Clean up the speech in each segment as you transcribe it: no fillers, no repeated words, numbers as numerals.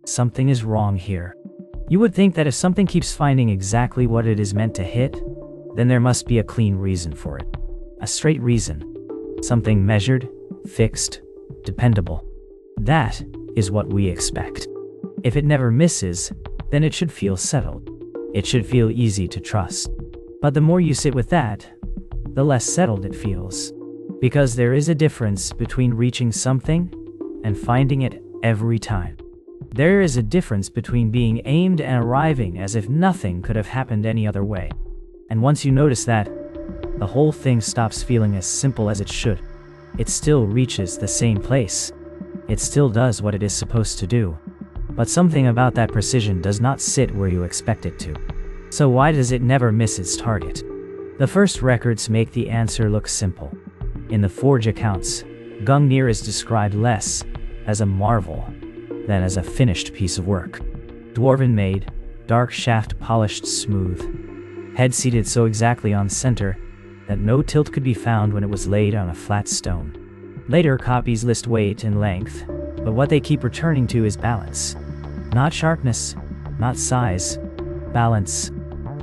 Something is wrong here. You would think that if something keeps finding exactly what it is meant to hit, then there must be a clean reason for it. A straight reason. Something measured, fixed, dependable. That is what we expect. If it never misses, then it should feel settled. It should feel easy to trust. But the more you sit with that, the less settled it feels. Because there is a difference between reaching something and finding it every time. There is a difference between being aimed and arriving as if nothing could have happened any other way. And once you notice that, the whole thing stops feeling as simple as it should. It still reaches the same place. It still does what it is supposed to do. But something about that precision does not sit where you expect it to. So why does it never miss its target? The first records make the answer look simple. In the Forge accounts, Gungnir is described less as a marvel than as a finished piece of work. Dwarven made, dark shaft polished smooth, head seated so exactly on center that no tilt could be found when it was laid on a flat stone. Later copies list weight and length, but what they keep returning to is balance. Not sharpness, not size, balance.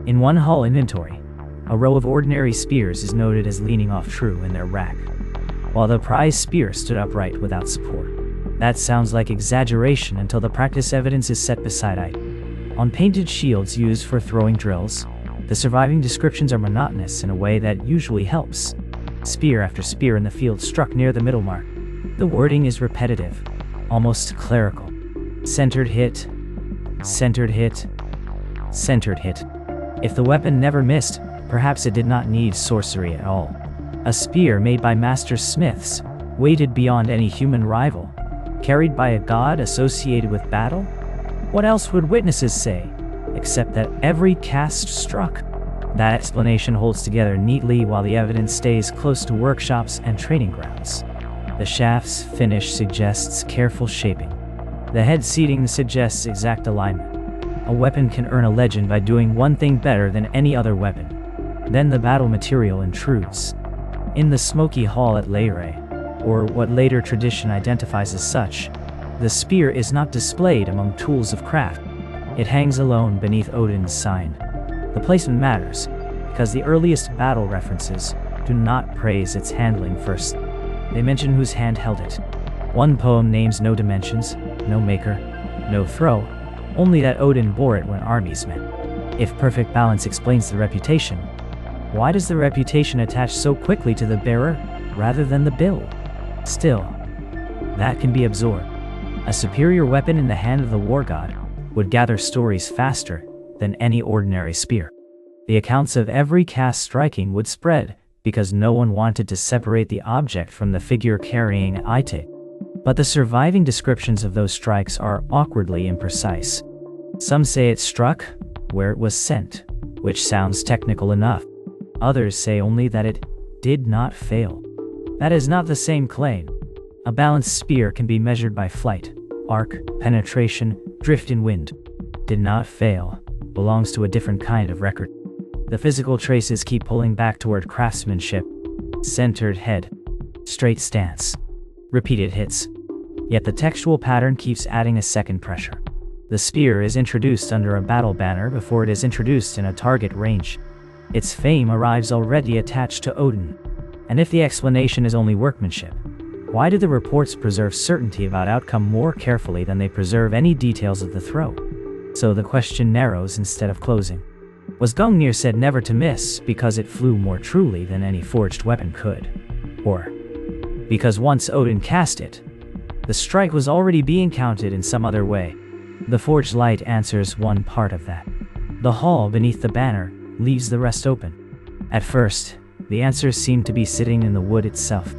In one hull inventory, a row of ordinary spears is noted as leaning off true in their rack, while the prize spear stood upright without support. That sounds like exaggeration until the practice evidence is set beside it. On painted shields used for throwing drills, the surviving descriptions are monotonous in a way that usually helps. Spear after spear in the field struck near the middle mark. The wording is repetitive, almost clerical. Centered hit, centered hit, centered hit. If the weapon never missed, perhaps it did not need sorcery at all. A spear made by master smiths, weighted beyond any human rival, carried by a god associated with battle? What else would witnesses say, except that every cast struck? That explanation holds together neatly while the evidence stays close to workshops and training grounds. The shaft's finish suggests careful shaping. The head seating suggests exact alignment. A weapon can earn a legend by doing one thing better than any other weapon. Then the battle material intrudes. In the smoky hall at Leyre, or what later tradition identifies as such, the spear is not displayed among tools of craft. It hangs alone beneath Odin's sign. The placement matters, because the earliest battle references do not praise its handling first. They mention whose hand held it. One poem names no dimensions, no maker, no throw, only that Odin bore it when armies met. If perfect balance explains the reputation, why does the reputation attach so quickly to the bearer rather than the build? Still, that can be absorbed. A superior weapon in the hand of the war god would gather stories faster than any ordinary spear. The accounts of every cast striking would spread because no one wanted to separate the object from the figure carrying it. But the surviving descriptions of those strikes are awkwardly imprecise. Some say it struck where it was sent, which sounds technical enough. Others say only that it did not fail. That is not the same claim. A balanced spear can be measured by flight, arc, penetration, drift in wind. Did not fail belongs to a different kind of record. The physical traces keep pulling back toward craftsmanship. Centered head, straight stance, repeated hits. Yet the textual pattern keeps adding a second pressure. The spear is introduced under a battle banner before it is introduced in a target range. Its fame arrives already attached to Odin. And if the explanation is only workmanship, why do the reports preserve certainty about outcome more carefully than they preserve any details of the throw? So the question narrows instead of closing. Was Gungnir said never to miss because it flew more truly than any forged weapon could? Or because once Odin cast it, the strike was already being counted in some other way? The forged light answers one part of that. The hall beneath the banner leaves the rest open. At first, the answers seem to be sitting in the wood itself.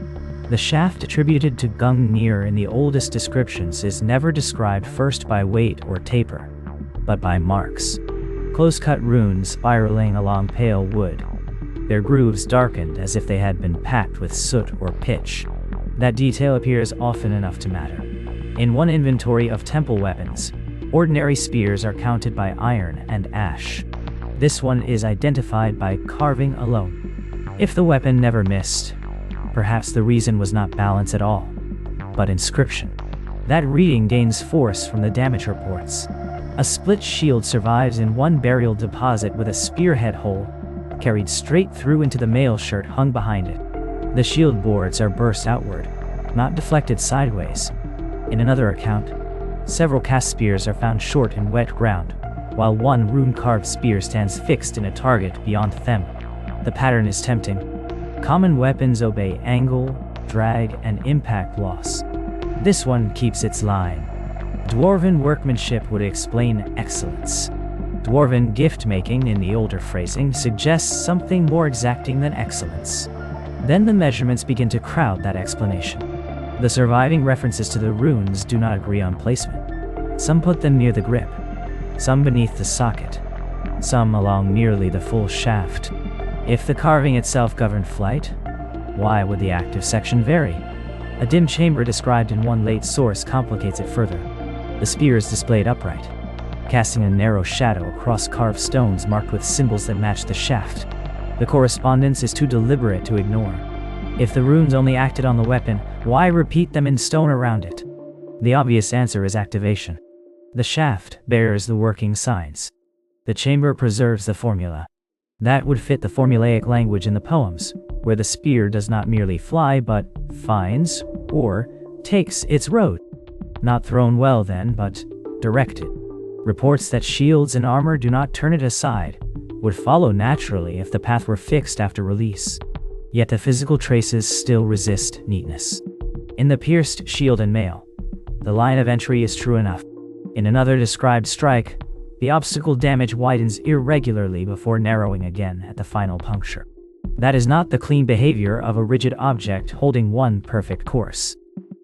The shaft attributed to Gungnir in the oldest descriptions is never described first by weight or taper, but by marks. Close-cut runes spiraling along pale wood, their grooves darkened as if they had been packed with soot or pitch. That detail appears often enough to matter. In one inventory of temple weapons, ordinary spears are counted by iron and ash. This one is identified by carving alone. If the weapon never missed, perhaps the reason was not balance at all, but inscription. That reading gains force from the damage reports. A split shield survives in one burial deposit with a spearhead hole carried straight through into the mail shirt hung behind it. The shield boards are burst outward, not deflected sideways. In another account, several cast spears are found short in wet ground, while one rune-carved spear stands fixed in a target beyond them. The pattern is tempting. Common weapons obey angle, drag, and impact loss. This one keeps its line. Dwarven workmanship would explain excellence. Dwarven gift-making, in the older phrasing, suggests something more exacting than excellence. Then the measurements begin to crowd that explanation. The surviving references to the runes do not agree on placement. Some put them near the grip, some beneath the socket, some along nearly the full shaft. If the carving itself governed flight, why would the active section vary? A dim chamber described in one late source complicates it further. The spear is displayed upright, casting a narrow shadow across carved stones marked with symbols that match the shaft. The correspondence is too deliberate to ignore. If the runes only acted on the weapon, why repeat them in stone around it? The obvious answer is activation. The shaft bears the working signs. The chamber preserves the formula. That would fit the formulaic language in the poems, where the spear does not merely fly but finds, or takes, its road. Not thrown well then, but directed. Reports that shields and armor do not turn it aside would follow naturally if the path were fixed after release. Yet the physical traces still resist neatness. In the pierced shield and mail, the line of entry is true enough. In another described strike, the obstacle damage widens irregularly before narrowing again at the final puncture. That is not the clean behavior of a rigid object holding one perfect course.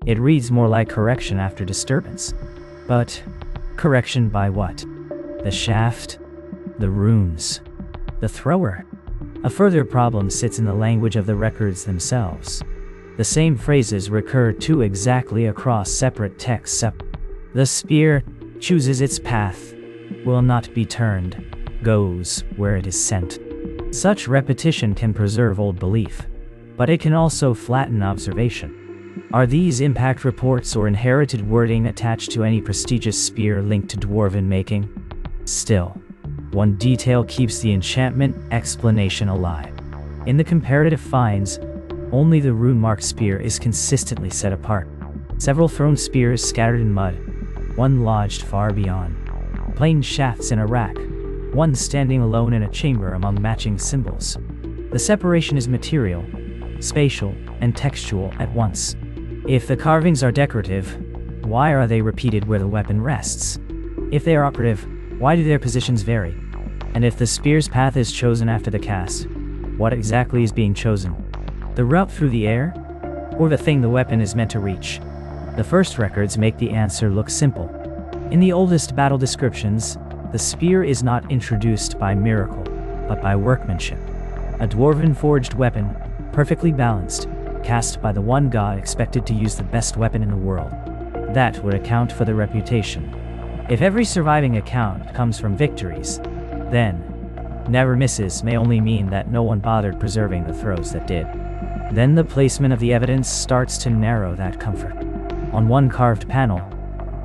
It reads more like correction after disturbance. But correction by what? The shaft? The runes? The thrower? A further problem sits in the language of the records themselves. The same phrases recur too exactly across separate texts. The spear chooses its path, will not be turned, goes where it is sent. Such repetition can preserve old belief, but it can also flatten observation. Are these impact reports or inherited wording attached to any prestigious spear linked to dwarven making? Still, one detail keeps the enchantment explanation alive. In the comparative finds, only the rune-marked spear is consistently set apart. Several thrown spears scattered in mud, one lodged far beyond. Plain shafts in a rack, one standing alone in a chamber among matching symbols. The separation is material, spatial, and textual at once. If the carvings are decorative, why are they repeated where the weapon rests? If they are operative, why do their positions vary? And if the spear's path is chosen after the cast, what exactly is being chosen? The route through the air, or the thing the weapon is meant to reach? The first records make the answer look simple. In the oldest battle descriptions, the spear is not introduced by miracle, but by workmanship. A dwarven forged weapon, perfectly balanced, cast by the one god expected to use the best weapon in the world. That would account for the reputation. If every surviving account comes from victories, then never misses may only mean that no one bothered preserving the throws that did. Then the placement of the evidence starts to narrow that comfort. On one carved panel,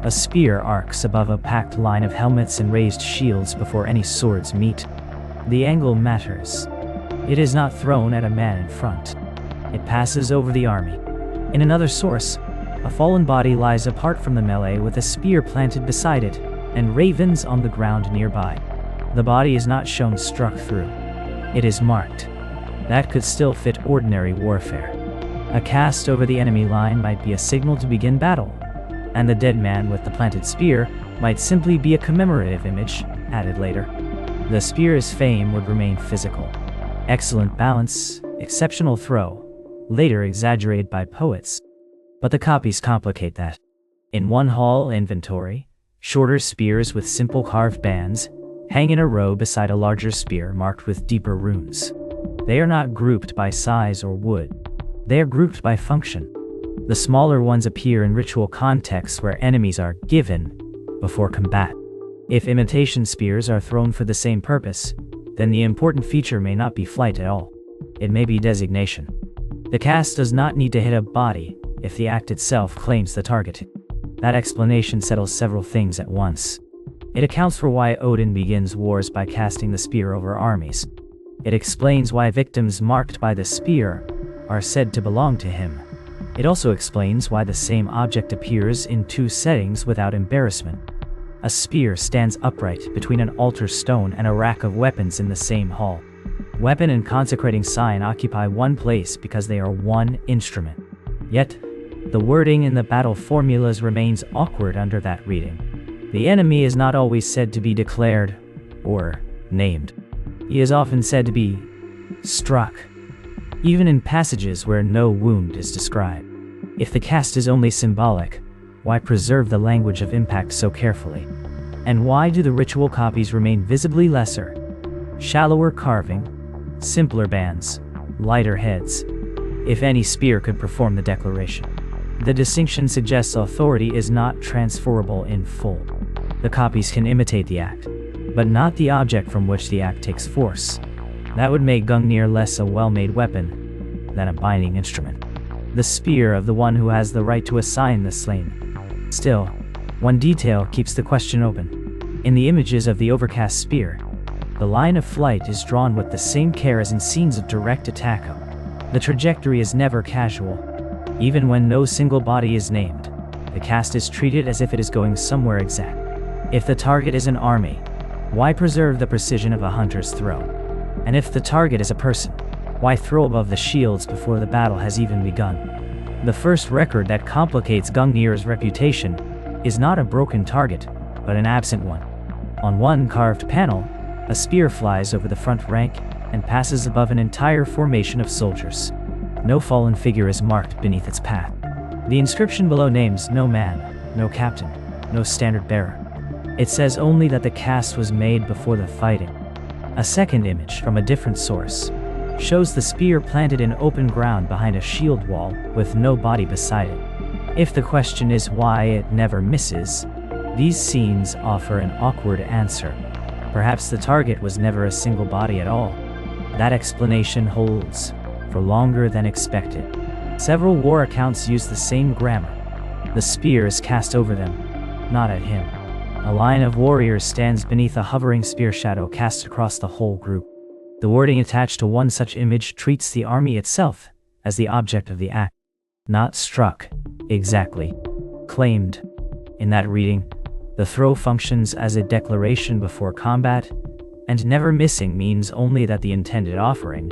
a spear arcs above a packed line of helmets and raised shields before any swords meet. The angle matters. It is not thrown at a man in front. It passes over the army. In another source, a fallen body lies apart from the melee with a spear planted beside it, and ravens on the ground nearby. The body is not shown struck through. It is marked. That could still fit ordinary warfare. A cast over the enemy line might be a signal to begin battle, and the dead man with the planted spear might simply be a commemorative image, added later. The spear's fame would remain physical. Excellent balance, exceptional throw, later exaggerated by poets. But the copies complicate that. In one hall inventory, shorter spears with simple carved bands hang in a row beside a larger spear marked with deeper runes. They are not grouped by size or wood. They are grouped by function. The smaller ones appear in ritual contexts where enemies are given before combat. If imitation spears are thrown for the same purpose, then the important feature may not be flight at all. It may be designation. The cast does not need to hit a body if the act itself claims the target. That explanation settles several things at once. It accounts for why Odin begins wars by casting the spear over armies. It explains why victims marked by the spear are said to belong to him. It also explains why the same object appears in two settings without embarrassment. A spear stands upright between an altar stone and a rack of weapons in the same hall. Weapon and consecrating sign occupy one place because they are one instrument. Yet, the wording in the battle formulas remains awkward under that reading. The enemy is not always said to be declared or named. He is often said to be struck, even in passages where no wound is described. If the cast is only symbolic, why preserve the language of impact so carefully? And why do the ritual copies remain visibly lesser? Shallower carving, simpler bands, lighter heads. If any spear could perform the declaration. The distinction suggests authority is not transferable in full. The copies can imitate the act, but not the object from which the act takes force. That would make Gungnir less a well-made weapon than a binding instrument. The spear of the one who has the right to assign the slain. Still, one detail keeps the question open. In the images of the overcast spear, the line of flight is drawn with the same care as in scenes of direct attack. The trajectory is never casual. Even when no single body is named, the cast is treated as if it is going somewhere exact. If the target is an army, why preserve the precision of a hunter's throw? And if the target is a person, why throw above the shields before the battle has even begun? The first record that complicates Gungnir's reputation is not a broken target, but an absent one. On one carved panel, a spear flies over the front rank and passes above an entire formation of soldiers. No fallen figure is marked beneath its path. The inscription below names no man, no captain, no standard bearer. It says only that the cast was made before the fighting. A second image from a different source shows the spear planted in open ground behind a shield wall with no body beside it. If the question is why it never misses, these scenes offer an awkward answer. Perhaps the target was never a single body at all. That explanation holds for longer than expected. Several war accounts use the same grammar. The spear is cast over them, not at him. A line of warriors stands beneath a hovering spear shadow cast across the whole group. The wording attached to one such image treats the army itself as the object of the act, not struck, exactly, claimed. In that reading, the throw functions as a declaration before combat, and never missing means only that the intended offering,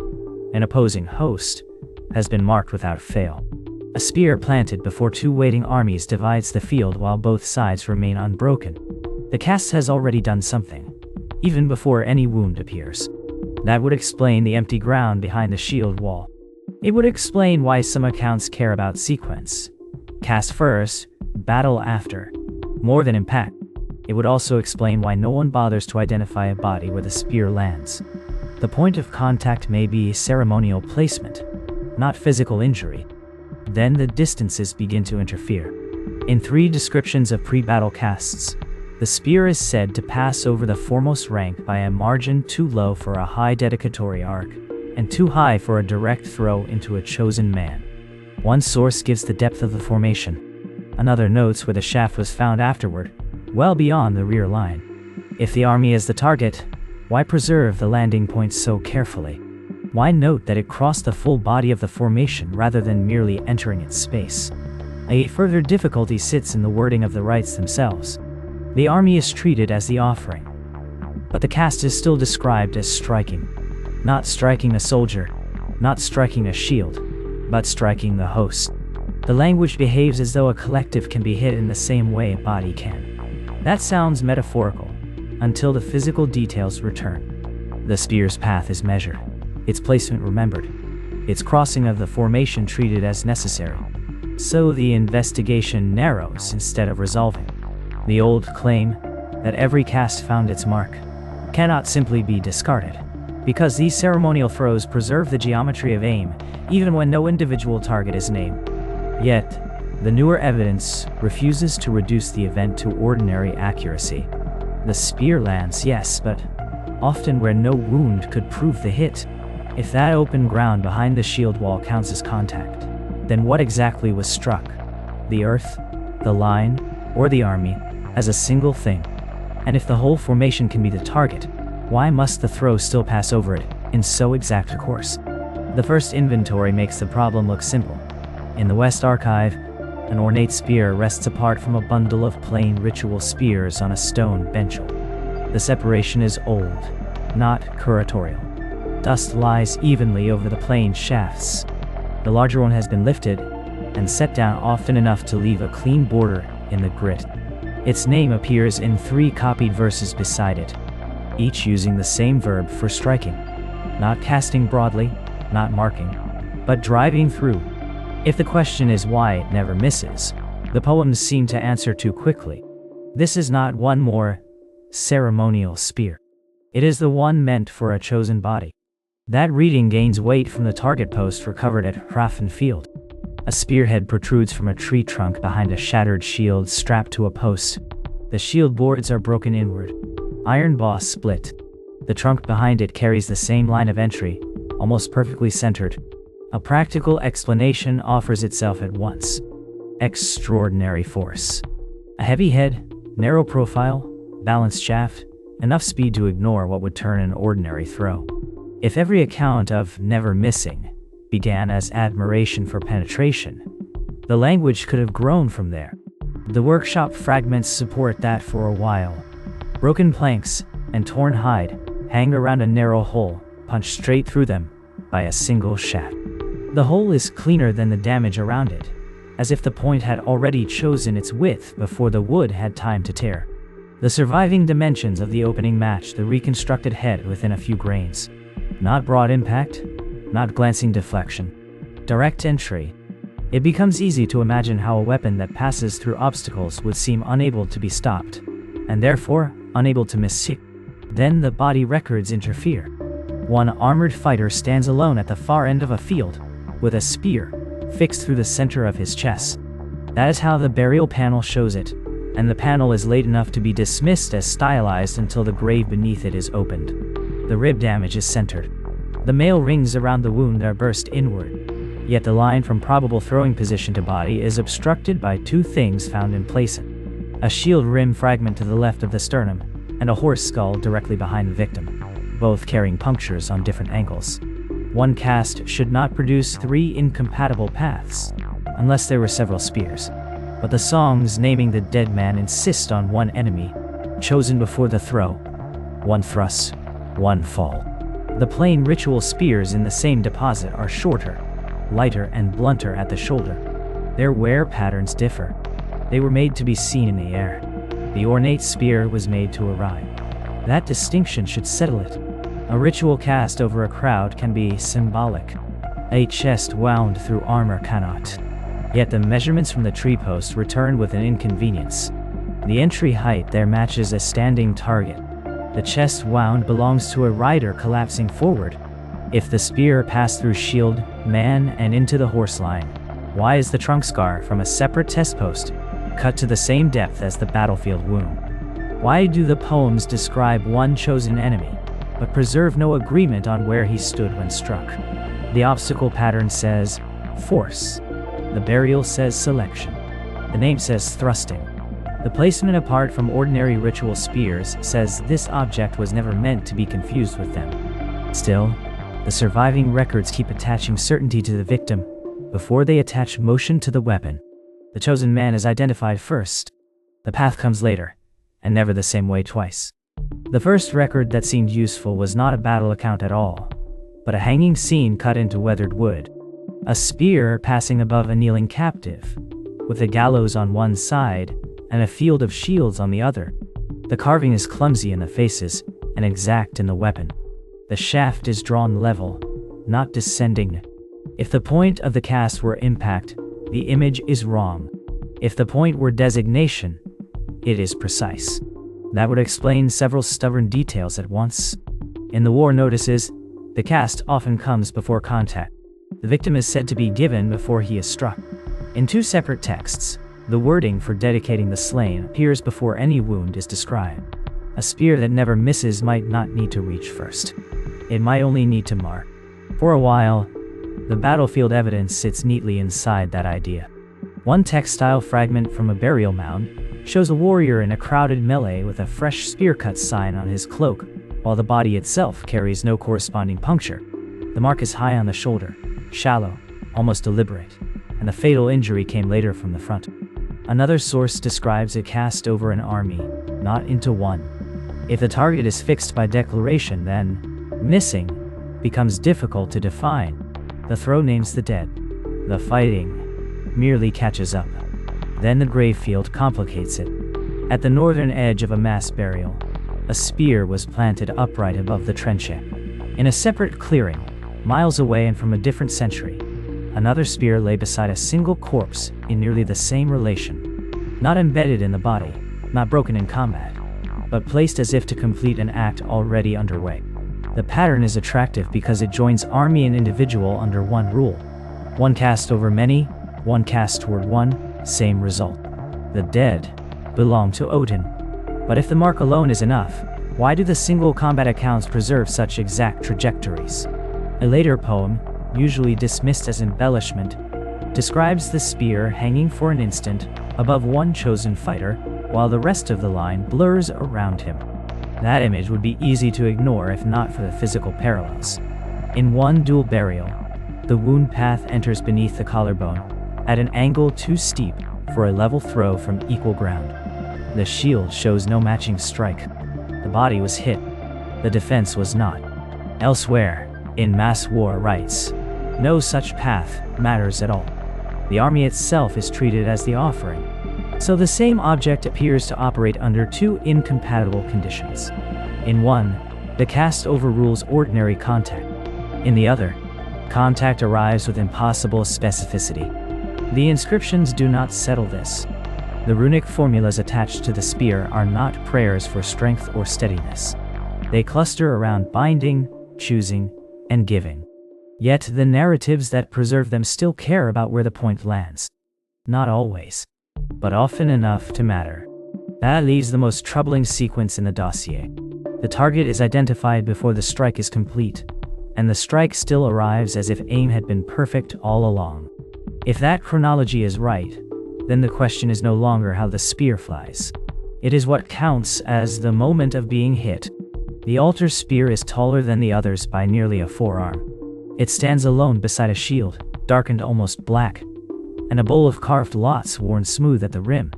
an opposing host, has been marked without fail. A spear planted before two waiting armies divides the field while both sides remain unbroken. The cast has already done something, even before any wound appears. That would explain the empty ground behind the shield wall. It would explain why some accounts care about sequence. Cast first, battle after. More than impact. It would also explain why no one bothers to identify a body where the spear lands. The point of contact may be ceremonial placement, not physical injury. Then the distances begin to interfere. In 3 descriptions of pre-battle casts, the spear is said to pass over the foremost rank by a margin too low for a high dedicatory arc, and too high for a direct throw into a chosen man. One source gives the depth of the formation. Another notes where the shaft was found afterward, well beyond the rear line. If the army is the target, why preserve the landing point so carefully? Why note that it crossed the full body of the formation rather than merely entering its space? A further difficulty sits in the wording of the rites themselves. The army is treated as the offering, but the cast is still described as striking. Not striking a soldier, not striking a shield, but striking the host. The language behaves as though a collective can be hit in the same way a body can. That sounds metaphorical, until the physical details return. The spear's path is measured, its placement remembered, its crossing of the formation treated as necessary. So the investigation narrows instead of resolving. The old claim that every cast found its mark cannot simply be discarded, because these ceremonial throws preserve the geometry of aim even when no individual target is named. Yet, the newer evidence refuses to reduce the event to ordinary accuracy. The spear lands, yes, but often where no wound could prove the hit. If that open ground behind the shield wall counts as contact, then what exactly was struck? The earth? The line? or the army, as a single thing. And if the whole formation can be the target, why must the throw still pass over it in so exact a course? The first inventory makes the problem look simple. In the West Archive, an ornate spear rests apart from a bundle of plain ritual spears on a stone benchel. The separation is old, not curatorial. Dust lies evenly over the plain shafts. The larger one has been lifted and set down often enough to leave a clean border in the grit. Its name appears in 3 copied verses beside it, each using the same verb for striking. Not casting broadly, not marking, but driving through. If the question is why it never misses, the poems seem to answer too quickly. This is not one more ceremonial spear. It is the one meant for a chosen body. That reading gains weight from the target post recovered at Hrafnfield. A spearhead protrudes from a tree trunk behind a shattered shield strapped to a post. The shield boards are broken inward. Iron boss split. The trunk behind it carries the same line of entry, almost perfectly centered. A practical explanation offers itself at once. Extraordinary force. A heavy head, narrow profile, balanced shaft, enough speed to ignore what would turn an ordinary throw. If every account of never missing began as admiration for penetration, the language could have grown from there. The workshop fragments support that for a while. Broken planks and torn hide hang around a narrow hole, punched straight through them by a single shaft. The hole is cleaner than the damage around it, as if the point had already chosen its width before the wood had time to tear. The surviving dimensions of the opening match the reconstructed head within a few grains. Not broad impact, not glancing deflection. Direct entry. It becomes easy to imagine how a weapon that passes through obstacles would seem unable to be stopped, and therefore unable to miss. Then the body records interfere. One armored fighter stands alone at the far end of a field, with a spear fixed through the center of his chest. That is how the burial panel shows it, and the panel is late enough to be dismissed as stylized until the grave beneath it is opened. The rib damage is centered. The mail rings around the wound are burst inward, yet the line from probable throwing position to body is obstructed by 2 things found in place: a shield rim fragment to the left of the sternum, and a horse skull directly behind the victim, both carrying punctures on different angles. One cast should not produce 3 incompatible paths, unless there were several spears. But the songs naming the dead man insist on one enemy, chosen before the throw. One thrust, one fall. The plain ritual spears in the same deposit are shorter, lighter and blunter at the shoulder. Their wear patterns differ. They were made to be seen in the air. The ornate spear was made to arrive. That distinction should settle it. A ritual cast over a crowd can be symbolic. A chest wound through armor cannot. Yet the measurements from the tree post return with an inconvenience. The entry height there matches a standing target. The chest wound belongs to a rider collapsing forward. If the spear passed through shield, man, and into the horse line, why is the trunk scar from a separate test post cut to the same depth as the battlefield wound? Why do the poems describe one chosen enemy, but preserve no agreement on where he stood when struck? The obstacle pattern says force. The burial says selection. The name says thrusting. The placement apart from ordinary ritual spears says this object was never meant to be confused with them. Still, the surviving records keep attaching certainty to the victim before they attach motion to the weapon. The chosen man is identified first. The path comes later, and never the same way twice. The first record that seemed useful was not a battle account at all, but a hanging scene cut into weathered wood. A spear passing above a kneeling captive, with a gallows on one side and a field of shields on the other. The carving is clumsy in the faces and exact in the weapon. The shaft is drawn level, not descending. If the point of the cast were impact, the image is wrong. If the point were designation, it is precise. That would explain several stubborn details at once. In the war notices, the cast often comes before contact. The victim is said to be given before he is struck. In 2 separate texts, the wording for dedicating the slain appears before any wound is described. A spear that never misses might not need to reach first. It might only need to mark. For a while, the battlefield evidence sits neatly inside that idea. One textile fragment from a burial mound shows a warrior in a crowded melee with a fresh spear-cut sign on his cloak, while the body itself carries no corresponding puncture. The mark is high on the shoulder, shallow, almost deliberate, and the fatal injury came later from the front. Another source describes it cast over an army, not into one. If the target is fixed by declaration, then missing becomes difficult to define. The throw names the dead. The fighting merely catches up. Then the grave field complicates it. At the northern edge of a mass burial, a spear was planted upright above the trench. In a separate clearing, miles away and from a different century, another spear lay beside a single corpse in nearly the same relation. Not embedded in the body, not broken in combat, but placed as if to complete an act already underway. The pattern is attractive because it joins army and individual under one rule. One cast over many, one cast toward one, same result. The dead belong to Odin. But if the mark alone is enough, why do the single combat accounts preserve such exact trajectories? A later poem, usually dismissed as embellishment, describes the spear hanging for an instant above one chosen fighter, while the rest of the line blurs around him. That image would be easy to ignore if not for the physical parallels. In one dual burial, the wound path enters beneath the collarbone, at an angle too steep for a level throw from equal ground. The shield shows no matching strike. The body was hit. The defense was not. Elsewhere, in mass war rites, no such path matters at all. The army itself is treated as the offering. So the same object appears to operate under two incompatible conditions. In one, the cast overrules ordinary contact. In the other, contact arrives with impossible specificity. The inscriptions do not settle this. The runic formulas attached to the spear are not prayers for strength or steadiness. They cluster around binding, choosing, and giving. Yet the narratives that preserve them still care about where the point lands. Not always, but often enough to matter. That leaves the most troubling sequence in the dossier. The target is identified before the strike is complete, and the strike still arrives as if aim had been perfect all along. If that chronology is right, then the question is no longer how the spear flies. It is what counts as the moment of being hit. The altar spear is taller than the others by nearly a forearm. It stands alone beside a shield, darkened almost black, and a bowl of carved lots worn smooth at the rim.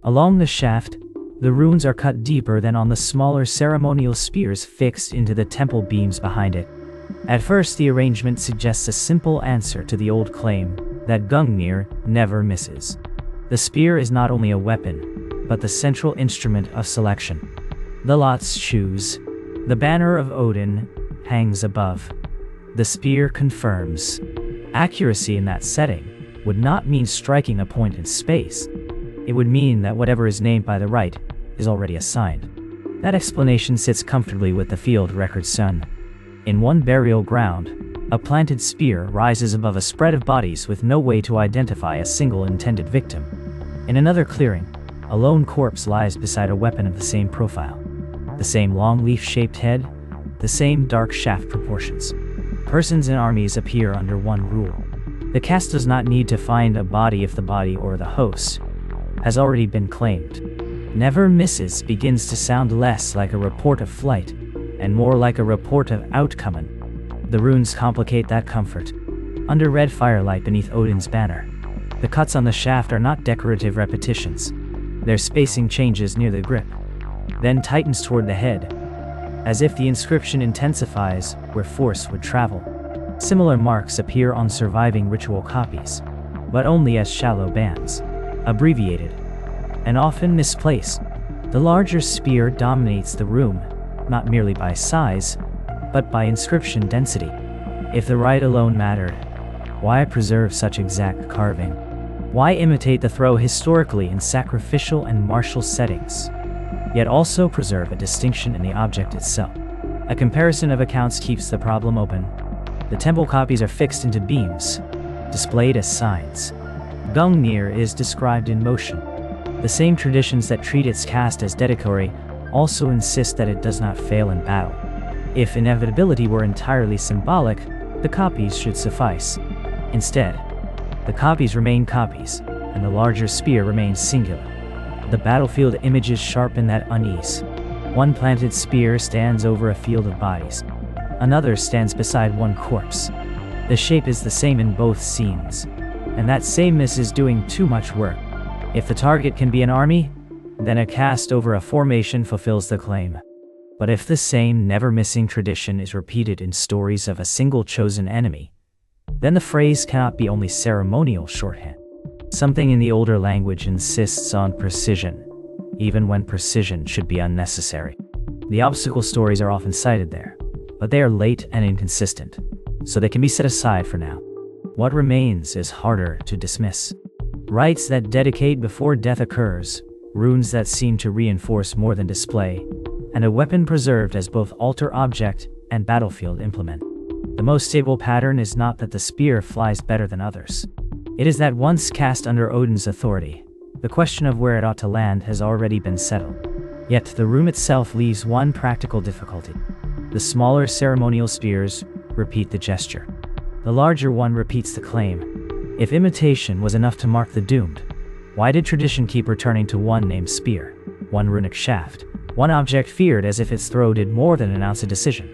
Along the shaft, the runes are cut deeper than on the smaller ceremonial spears fixed into the temple beams behind it. At first, the arrangement suggests a simple answer to the old claim that Gungnir never misses. The spear is not only a weapon, but the central instrument of selection. The lots choose. The banner of Odin hangs above. The spear confirms. Accuracy in that setting would not mean striking a point in space. It would mean that whatever is named by the right is already assigned. That explanation sits comfortably with the field record's son. In one burial ground, a planted spear rises above a spread of bodies with no way to identify a single intended victim. In another clearing, a lone corpse lies beside a weapon of the same profile. The same long leaf-shaped head, the same dark shaft proportions. Persons and armies appear under one rule. The cast does not need to find a body if the body or the host has already been claimed. Never misses begins to sound less like a report of flight and more like a report of outcoming. The runes complicate that comfort. Under red firelight beneath Odin's banner, the cuts on the shaft are not decorative repetitions. Their spacing changes near the grip, then tightens toward the head, as if the inscription intensifies where force would travel. Similar marks appear on surviving ritual copies, but only as shallow bands, abbreviated, and often misplaced. The larger spear dominates the room, not merely by size, but by inscription density. If the rite alone mattered, why preserve such exact carving? Why imitate the throw historically in sacrificial and martial settings, yet also preserve a distinction in the object itself? A comparison of accounts keeps the problem open. The temple copies are fixed into beams, displayed as signs. Gungnir is described in motion. The same traditions that treat its cast as dedicatory also insist that it does not fail in battle. If inevitability were entirely symbolic, the copies should suffice. Instead, the copies remain copies, and the larger spear remains singular. The battlefield images sharpen that unease. One planted spear stands over a field of bodies. Another stands beside one corpse. The shape is the same in both scenes, and that sameness is doing too much work. If the target can be an army, then a cast over a formation fulfills the claim. But if the same never-missing tradition is repeated in stories of a single chosen enemy, then the phrase cannot be only ceremonial shorthand. Something in the older language insists on precision, even when precision should be unnecessary. The obstacle stories are often cited there, but they are late and inconsistent, so they can be set aside for now. What remains is harder to dismiss. Rites that dedicate before death occurs, runes that seem to reinforce more than display, and a weapon preserved as both altar object and battlefield implement. The most stable pattern is not that the spear flies better than others. It is that once cast under Odin's authority, the question of where it ought to land has already been settled. Yet the rune itself leaves one practical difficulty. The smaller ceremonial spears repeat the gesture. The larger one repeats the claim. If imitation was enough to mark the doomed, why did tradition keep returning to one named spear, one runic shaft, one object feared as if its throw did more than announce a decision?